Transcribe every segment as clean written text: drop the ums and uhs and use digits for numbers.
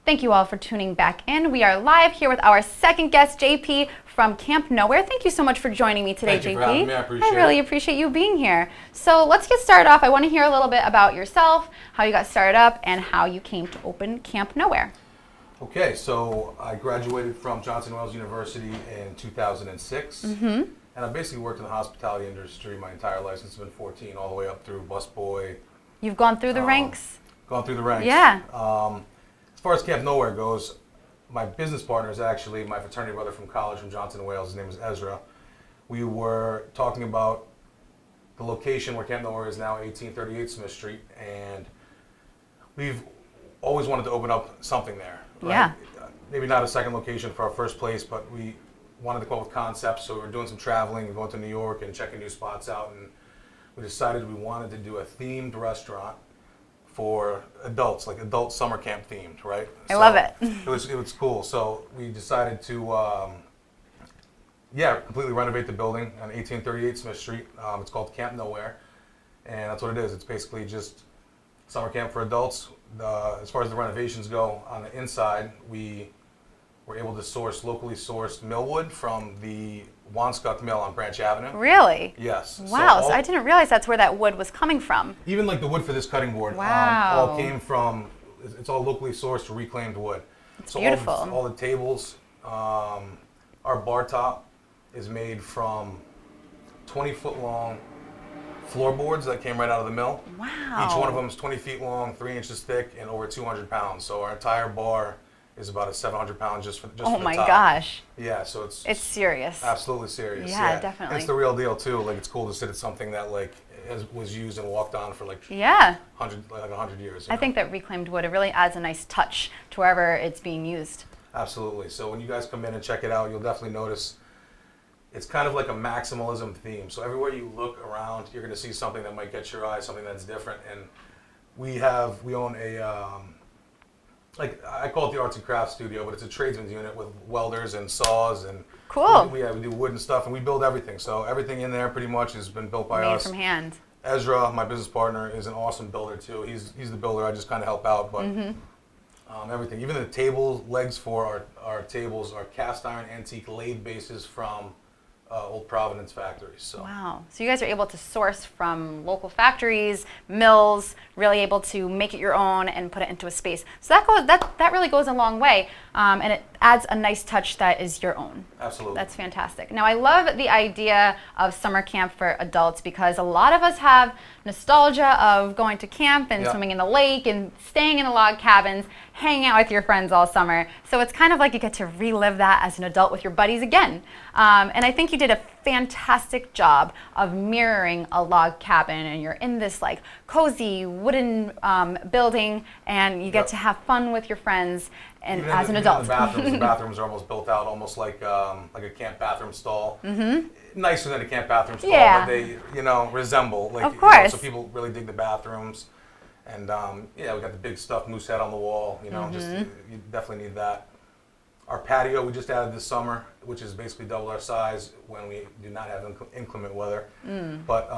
Thank you all for tuning back in. We are live here with our second guest, JP from Camp Nowhere. Thank you so much for joining me today, JP. Thank you for having me. I appreciate it. I really appreciate you being here. So let's get started off. I want to hear a little bit about yourself, how you got started up, and how you came to open Camp Nowhere. Okay, so I graduated from Johnson Wales University in 2006. And I basically worked in the hospitality industry my entire life since I've been 14, all the way up through busboy. You've gone through the ranks? Gone through the ranks. Yeah. As far as Camp Nowhere goes, my business partner is actually my fraternity brother from college from Johnson Wales. His name is Ezra. We were talking about the location where Camp Nowhere is now, 1838 Smith Street, and we've always wanted to open up something there. Right? Yeah. Maybe not a second location for our first place, but we wanted to come up with concepts, so we were doing some traveling, going to New York and checking new spots out, and we decided we wanted to do a themed restaurant for adults, like adult summer camp themed, right? I love it. It was cool. So we decided to, completely renovate the building on 1838 Smith Street. It's called Camp Nowhere, and that's what it is. It's basically just summer camp for adults. As far as the renovations go, on the inside, we were able to source locally sourced millwood from the Wanskuck Mill on Branch Avenue. Really? Yes. Wow, so I didn't realize that's where that wood was coming from. Even like the wood for this cutting board, wow. all came from, it's all locally sourced reclaimed wood. It's beautiful. All the tables, our bar top is made from 20-foot long floorboards that came right out of the mill. Wow. Each one of them is 20 feet long, 3 inches thick, and over 200 pounds. So our entire bar is about a 700 pounds just for the top. Oh my gosh. Yeah, so it's serious. Absolutely serious. Yeah, definitely. And it's the real deal too. Like, it's cool to sit at something that was used and walked on for 100 years. I think that reclaimed wood, it really adds a nice touch to wherever it's being used. Absolutely. So when you guys come in and check it out, you'll definitely notice it's kind of like a maximalism theme. So everywhere you look around, you're going to see something that might catch your eye, something that's different. And we own a I call it the arts and crafts studio, but it's a tradesman's unit with welders and saws and cool. We do wood and stuff, and we build everything. So everything in there pretty much has been built by us. Made from hand. Ezra, my business partner, is an awesome builder too. He's the builder. I just kind of help out, but everything, even the table legs for our tables are cast iron antique lathe bases from Old Providence factories. So. Wow. So you guys are able to source from local factories, mills, really able to make it your own and put it into a space. So that really goes a long way, and it adds a nice touch that is your own. Absolutely. That's fantastic. Now, I love the idea of summer camp for adults because a lot of us have nostalgia of going to camp and swimming in the lake and staying in the log cabins, hanging out with your friends all summer. So it's kind of like you get to relive that as an adult with your buddies again. And I think you did a fantastic job of mirroring a log cabin, and you're in this like cozy wooden building, and you get to have fun with your friends and even as an adult. The bathrooms are almost built out almost like a camp bathroom stall. Nicer than a camp bathroom stall, but they resemble. Like, of course. So people really dig the bathrooms. And we got the big stuffed moose head on the wall. Just you definitely need that. Our patio we just added this summer, which is basically double our size when we do not have inclement weather. But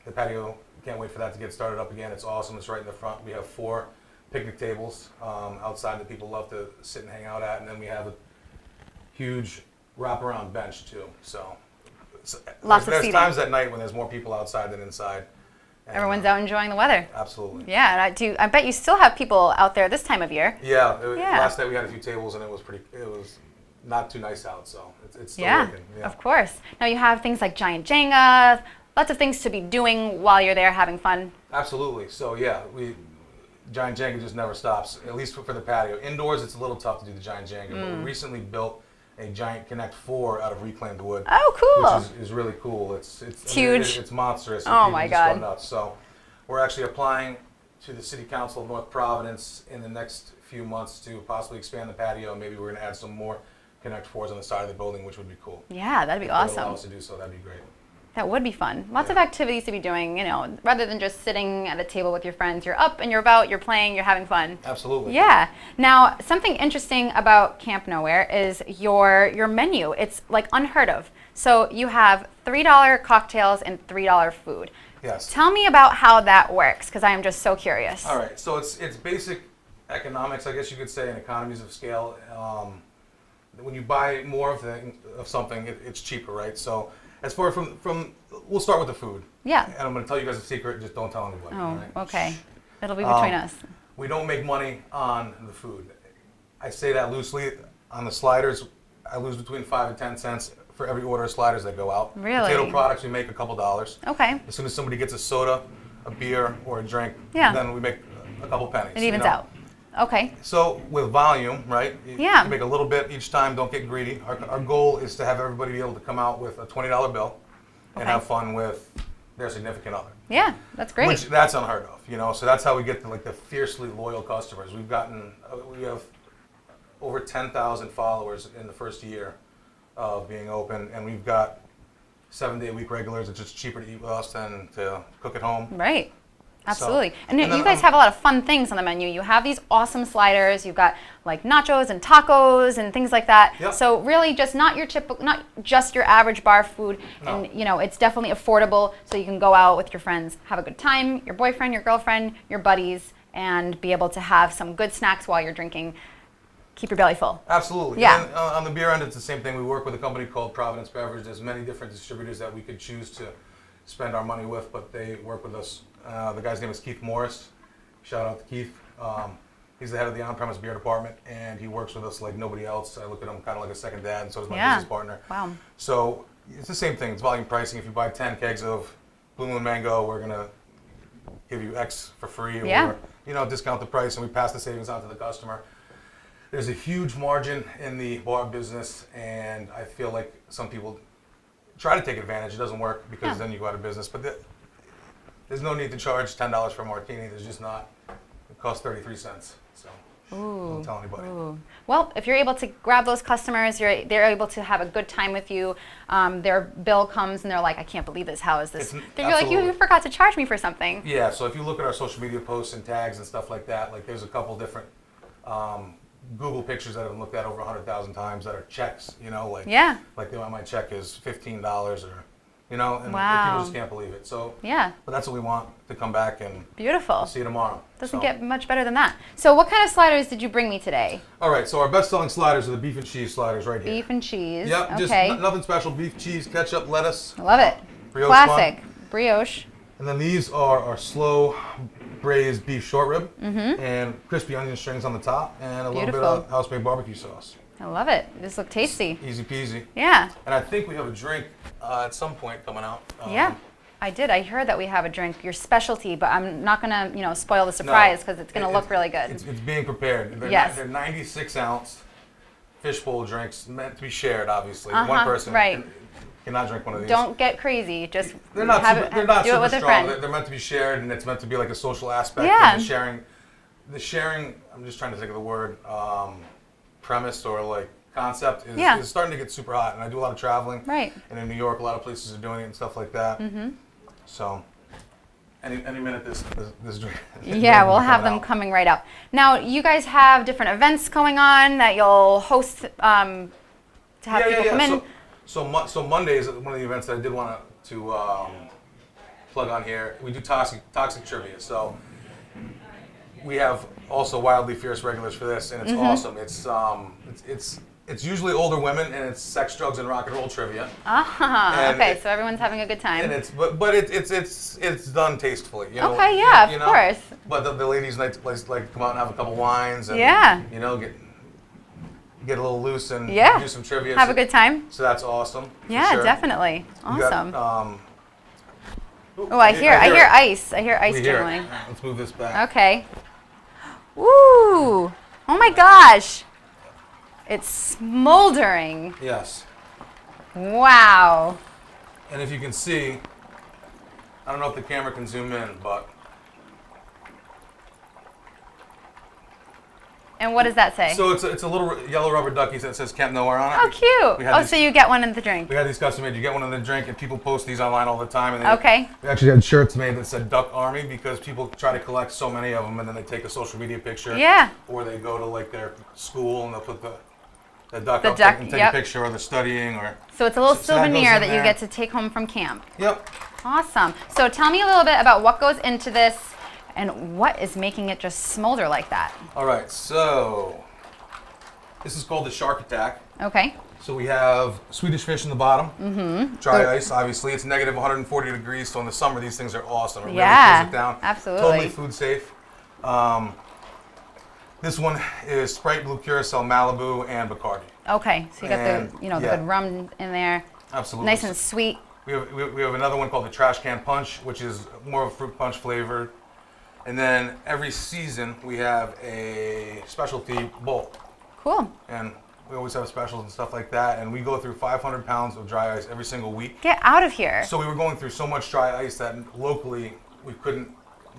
the patio, can't wait for that to get started up again. It's awesome. It's right in the front. We have 4 picnic tables outside that people love to sit and hang out at, and then we have a huge wraparound bench too. So lots of there's seating. times at night when there's more people outside than inside. And, everyone's out enjoying the weather. Absolutely. Yeah, and I bet you still have people out there this time of year. Yeah. Last night we had a few tables, and it was not too nice out, so it's still working. Yeah, of course. Now you have things like giant Jenga, lots of things to be doing while you're there having fun. Absolutely. So giant Jenga just never stops, at least for the patio. Indoors, it's a little tough to do the giant Jenga, but we recently built a giant Connect 4 out of reclaimed wood. Oh, cool. Which is really cool. It's huge. It's monstrous. Oh my God. Go nuts. So we're actually applying to the City Council of North Providence in the next few months to possibly expand the patio. Maybe we're going to add some more Connect 4s on the side of the building, which would be cool. Yeah, that'd be If awesome. they allow us to do so, that'd be great. That would be fun. Lots of activities to be doing, rather than just sitting at a table with your friends. You're up and you're about, you're playing, you're having fun. Absolutely. Yeah. Now, something interesting about Camp Nowhere is your menu. It's like unheard of. So you have $3 cocktails and $3 food. Yes. Tell me about how that works, because I am just so curious. All right. So it's basic economics, I guess you could say, and economies of scale. When you buy more of something, it's cheaper, right? So as far from we'll start with the food. Yeah. And I'm going to tell you guys a secret. Just don't tell anybody. Oh, right? okay. It'll be between us. We don't make money on the food. I say that loosely. On the sliders, I lose between 5 and 10 cents for every order of sliders that go out. Really? Potato products, we make a couple dollars. Okay. As soon as somebody gets a soda, a beer, or a drink, Yeah. then we make a couple pennies. It evens out. Okay. So with volume, right? Yeah. You make a little bit each time. Don't get greedy. Our goal is to have everybody be able to come out with a $20 bill and Okay. have fun with their significant other. Yeah, that's great. Which that's unheard of, So that's how we get to the fiercely loyal customers. We have over 10,000 followers in the first year of being open, and we've got 7-day-a-week regulars. It's just cheaper to eat with us than to cook at home. Right. Absolutely. So, and and you then, guys have a lot of fun things on the menu. You have these awesome sliders. You've got like nachos and tacos and things like that. Yep. So really just not just your average bar food. No. And it's definitely affordable, so you can go out with your friends, have a good time, your boyfriend, your girlfriend, your buddies, and be able to have some good snacks while you're drinking. Keep your belly full. Absolutely. Yeah. And on the beer end, it's the same thing. We work with a company called Providence Beverage. There's many different distributors that we could choose to spend our money with, but they work with us. The guy's name is Keith Morris. Shout out to Keith. He's the head of the on-premise beer department, and he works with us like nobody else. I look at him kind of like a second dad, and so does my business partner. Wow. So it's the same thing. It's volume pricing. If you buy 10 kegs of Blue Moon Mango, we're going to give you X for free, or discount the price, and we pass the savings on to the customer. There's a huge margin in the bar business, and I feel like some people try to take advantage. It doesn't work because then you go out of business. But there's no need to charge $10 for a martini. There's just not. It costs 33 cents. So don't tell anybody. Ooh. Well, if you're able to grab those customers, they're able to have a good time with you. Their bill comes and they're like, I can't believe this. How is this? You're like, you forgot to charge me for something. Yeah. So if you look at our social media posts and tags and stuff like that, like there's a couple different Google pictures that have been looked at over 100,000 times that are checks, like my check is $15 or, and Wow. people just can't believe it. So, Yeah. but that's what we want to come back and Beautiful. see you tomorrow. Doesn't get much better than that. So what kind of sliders did you bring me today? All right, so our best-selling sliders are the beef and cheese sliders right here. Beef and cheese. Yep, Okay. just nothing special. Beef, cheese, ketchup, lettuce. I love it. Brioche Classic. bun. Brioche. And then these are our slow braised beef short rib and crispy onion strings on the top and a little bit of house-made barbecue sauce. I love it. These look tasty. Easy peasy. Yeah. And I think we have a drink at some point coming out. Yeah. I did. I heard that we have a drink, your specialty, but I'm not going to, spoil the surprise because it's going to look really good. It's being prepared. They're 96-ounce fishbowl drinks meant to be shared, obviously. One person cannot drink one of these. Don't get crazy. Just they're not do super it with a strong. friend. They're meant to be shared, and it's meant to be like a social aspect. Yeah. And the sharing. I'm just trying to think of the word. Premise or like concept is starting to get super hot, and I do a lot of traveling. Right. And in New York, a lot of places are doing it and stuff like that. Mm-hmm. So. Any minute this drink. Yeah, we'll have them coming right up. Now, you guys have different events going on that you'll host to have people come in. So Monday is one of the events that I did want to plug on here. We do toxic trivia. So we have also wildly fierce regulars for this, and it's awesome. It's usually older women, and it's sex, drugs, and rock and roll trivia. Okay, so everyone's having a good time. And it's done tastefully. Okay, yeah, of course. But the ladies like to come out and have a couple wines, and get a little loose and do some trivia. Have a good time. So that's awesome. Yeah, sure. definitely. Awesome. Got, I hear ice. I hear ice jiggling. Let's move this back. Okay. Woo! Oh my gosh! It's smoldering. Yes. Wow. And if you can see, I don't know if the camera can zoom in, but. And what does that say? So it's a little yellow rubber ducky that says Camp Nowhere on it. Oh, cute. So you get one in the drink. We had these custom made. You get one in the drink, and people post these online all the time. And we actually had shirts made that said Duck Army because people try to collect so many of them, and then they take a social media picture. Yeah. Or they go to like their school and they'll put the duck up and take a picture, or they're studying, or. So it's a little souvenir that you get to take home from camp. Yep. Awesome. So tell me a little bit about what goes into this. And what is making it just smolder like that? All right, so this is called the shark attack. Okay. So we have Swedish fish in the bottom, dry ice, obviously. It's negative 140 degrees, so in the summer these things are awesome. It really cools it down. Absolutely. Totally food safe. This one is Sprite, Blue Curacao, Malibu, and Bacardi. Okay, so you got the the good rum in there. Absolutely. Nice and sweet. We have another one called the Trash Can Punch, which is more of a fruit punch flavored. And then every season we have a specialty bowl. Cool. And we always have specials and stuff like that. And we go through 500 pounds of dry ice every single week. Get out of here. So we were going through so much dry ice that locally we couldn't,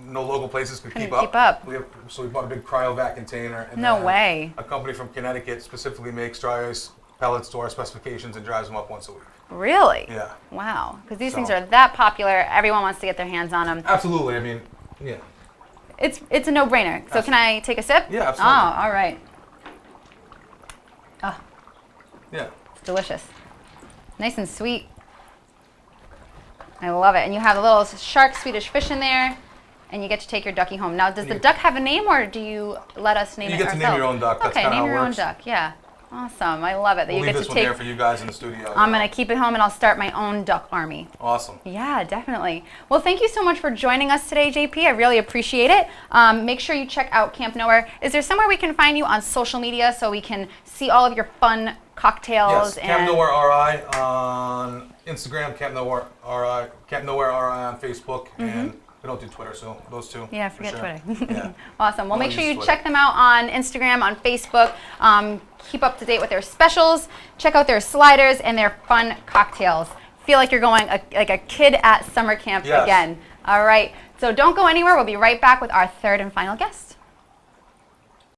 no local places could keep up. Keep up. So we bought a big cryovac container. And No then way. A company from Connecticut specifically makes dry ice pellets to our specifications and dries them up once a week. Really? Yeah. Wow. Because these things are that popular. Everyone wants to get their hands on them. Absolutely. I mean, yeah. It's a no-brainer. So can I take a sip? Yeah, absolutely. Oh, all right. Oh, Yeah. it's delicious. Nice and sweet. I love it. And you have a little shark Swedish fish in there, and you get to take your ducky home. Now, does the duck have a name, or do you let us name it ourselves? You get to name your own duck. That's okay, kind of name how it your works. own duck. Yeah. Awesome. I love it. That We'll you leave get this to one take. there for you guys in the studio. I'm going to keep it home, and I'll start my own duck army. Awesome. Yeah, definitely. Well, thank you so much for joining us today, JP. I really appreciate it. Make sure you check out Camp Nowhere. Is there somewhere we can find you on social media so we can see all of your fun cocktails? Yes, Camp Nowhere RI on Instagram, Camp Nowhere RI, Camp Nowhere RI on Facebook, and we don't do Twitter, so those two. Yeah, forget Twitter. Yeah. Awesome. Well, make sure you Twitter. check them out on Instagram, on Facebook. Keep up to date with their specials. Check out their sliders and their fun cocktails. Feel like you're going like a kid at summer camp again. All right. So don't go anywhere. We'll be right back with our third and final guest.